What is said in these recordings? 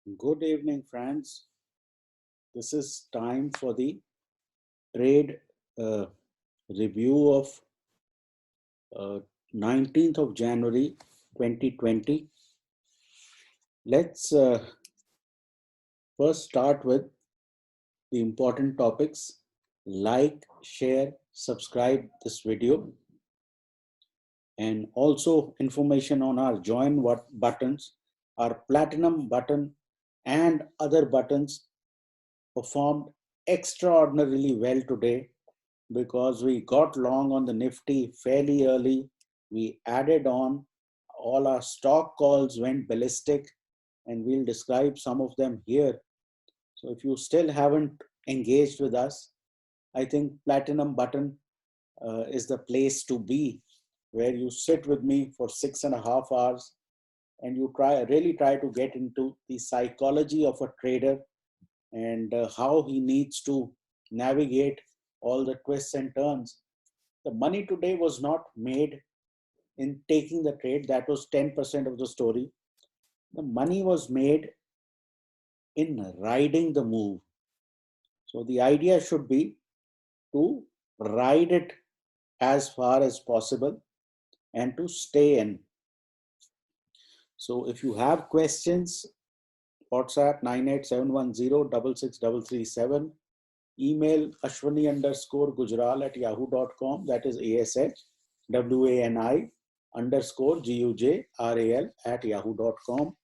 Good evening, friends. This is time for the trade uh, review of 19th of January 2020. Let's first start with the important topics. Like, share, subscribe this video, and also information on our join buttons, our platinum button, and other buttons performed extraordinarily well today because we got long on the Nifty fairly early. We added on, all our stock calls went ballistic, and we'll describe some of them here. So if you still haven't engaged with us, I think Platinum button is the place to be, where you sit with me for 6.5 hours and you really try to get into the psychology of a trader and how he needs to navigate all the twists and turns. The money today was not made in taking the trade. That was 10% of the story. The money was made in riding the move. So the idea should be to ride it as far as possible and to stay in. So if you have questions, WhatsApp 98710 email ashwani_gujral at yahoo.com. That is ASHWANI_GUJRAL at yahoo.com.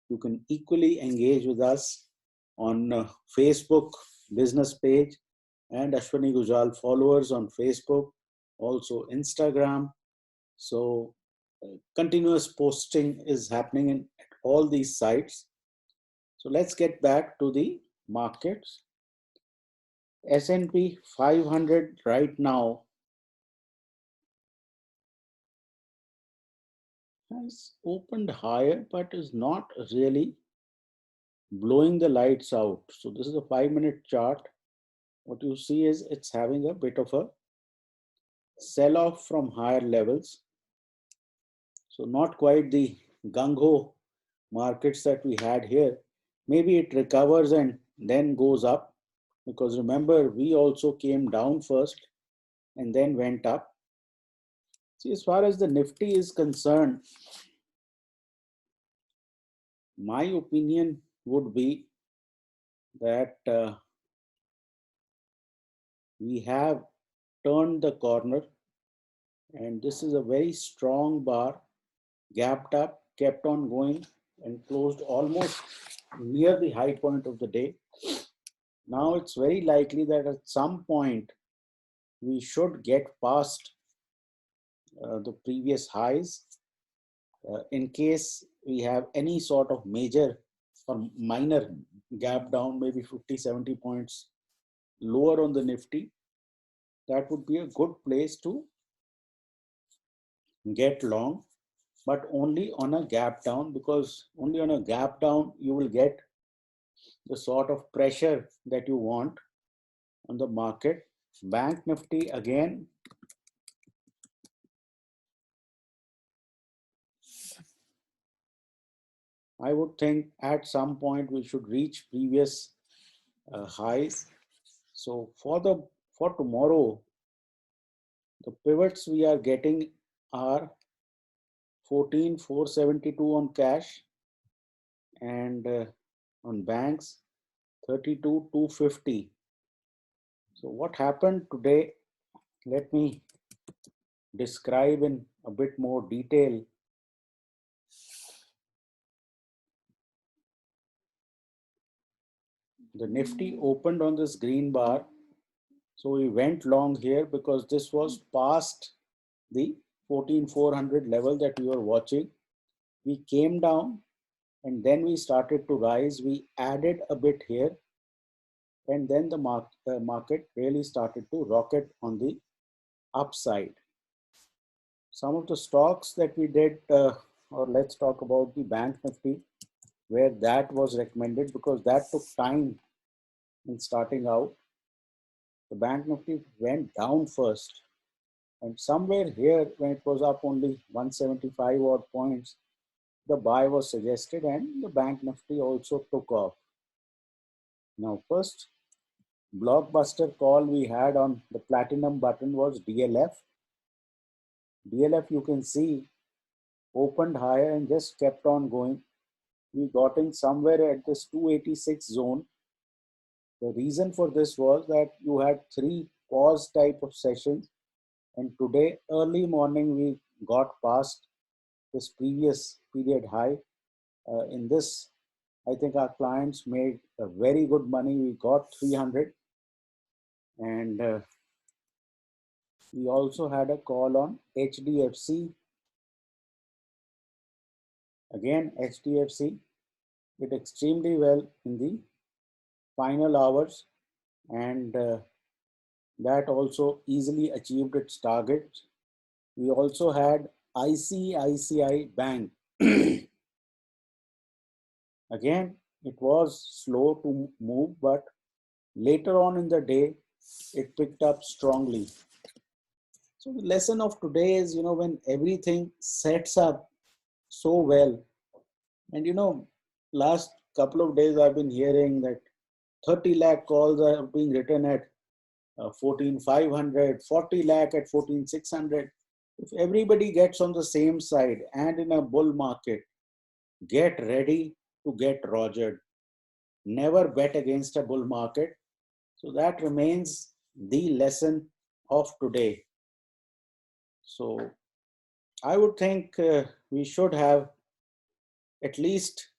You can equally engage with us on Facebook business page and Ashwani Gujral followers on Facebook, also Instagram. So continuous posting is happening in all these sites. So let's get back to the markets. S&P 500 right now has opened higher, but is not really blowing the lights out. So this is a 5-minute chart. What you see is it's having a bit of a sell-off from higher levels. So not quite the gung-ho markets that we had here. Maybe it recovers and then goes up, because remember, we also came down first and then went up. See, as far as the Nifty is concerned, my opinion would be that we have turned the corner, and this is a very strong bar, gapped up, kept on going, and closed almost near the high point of the day. Now it's very likely that at some point we should get past the previous highs. In case we have any sort of major or minor gap down, maybe 50, 70 points lower on the Nifty, that would be a good place to get long, but only on a gap down, because only on a gap down you will get the sort of pressure that you want on the market. Bank Nifty again, I would think at some point we should reach previous highs. So for tomorrow, the pivots we are getting are 14,472 on cash, and on banks 32,250. So what happened today? Let me describe in a bit more detail. The Nifty opened on this green bar. So we went long here because this was past the 14,400 level that we were watching. We came down and then we started to rise. We added a bit here, and then the market really started to rocket on the upside. Some of the stocks that we did, or let's talk about the Bank Nifty, where that was recommended because that took time in starting out. The Bank Nifty went down first, and somewhere here, when it was up only 175 odd points, the buy was suggested and the bank Nifty also took off. Now, first blockbuster call we had on the platinum button was DLF. DLF, you can see, opened higher and just kept on going. We got in somewhere at this 286 zone. The reason for this was that you had three pause type of sessions, and today early morning we got past this previous period high. In this, I think our clients made a very good money. We got 300, and we also had a call on HDFC. Again, HDFC did extremely well in the final hours, and that also easily achieved its target. We also had ICICI Bank. Again, it was slow to move, but later on in the day, it picked up strongly. So the lesson of today is, when everything sets up so well, and last couple of days I've been hearing that 30 lakh calls are being written at 14,500, 40 lakh at 14,600. If everybody gets on the same side and in a bull market, get ready to get rogered. Never bet against a bull market. So that remains the lesson of today. So I would think we should have at least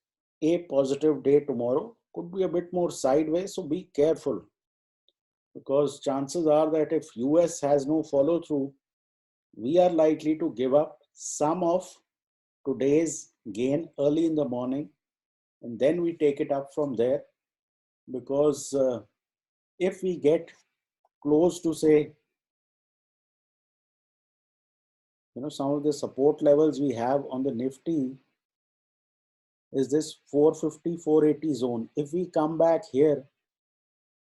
a positive day tomorrow. Could be a bit more sideways, so be careful, because chances are that if US has no follow through, we are likely to give up some of today's gain early in the morning, and then we take it up from there. Because if we get close to, say, some of the support levels we have on the Nifty is this 450, 480 zone. If we come back here,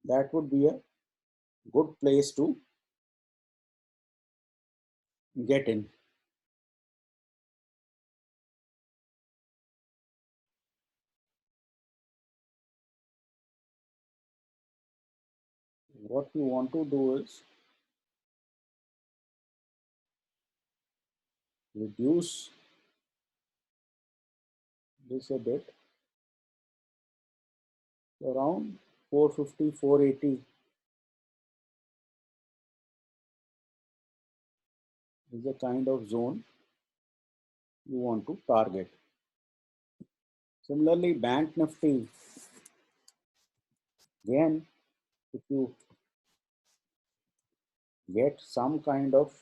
that would be a good place to get in. What we want to do is reduce this a bit, around 450, 480 is the kind of zone you want to target. Similarly, Bank Nifty, again, if you get some kind of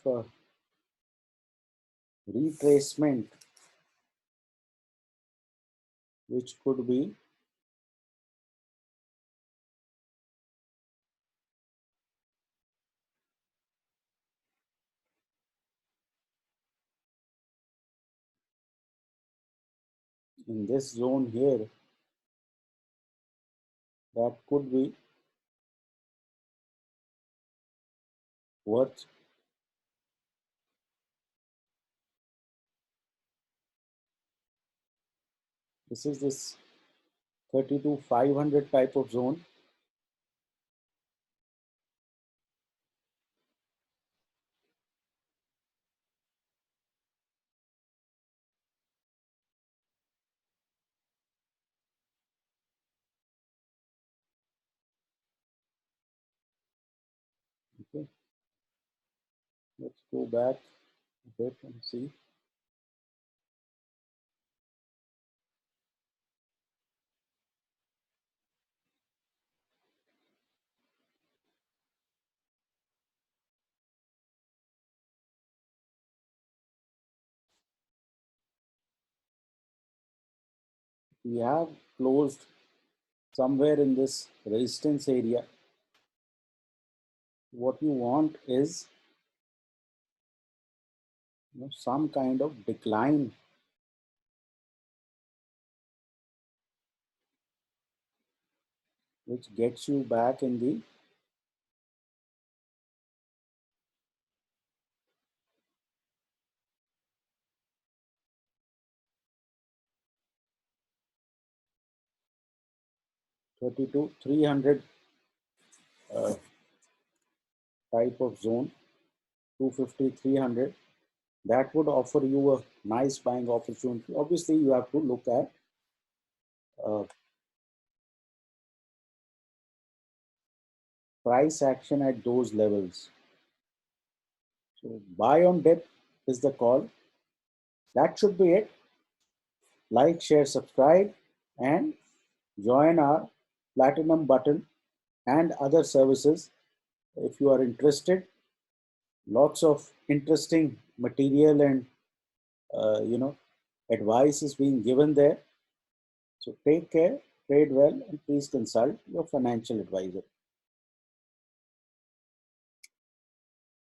retracement, which could be in this zone here, that could be worth this 32,500 type of zone. Okay, let's go back a bit and see. We have closed somewhere in this resistance area. What you want is some kind of decline which gets you back in the 32, 300 type of zone, 250, 300. That would offer you a nice buying opportunity. Obviously, you have to look at uh, price action at those levels. So buy on dip is the call. That should be it. Like, share, subscribe, and join our platinum button and other services if you are interested. Lots of interesting material and advice is being given there. So take care, trade well, and please consult your financial advisor.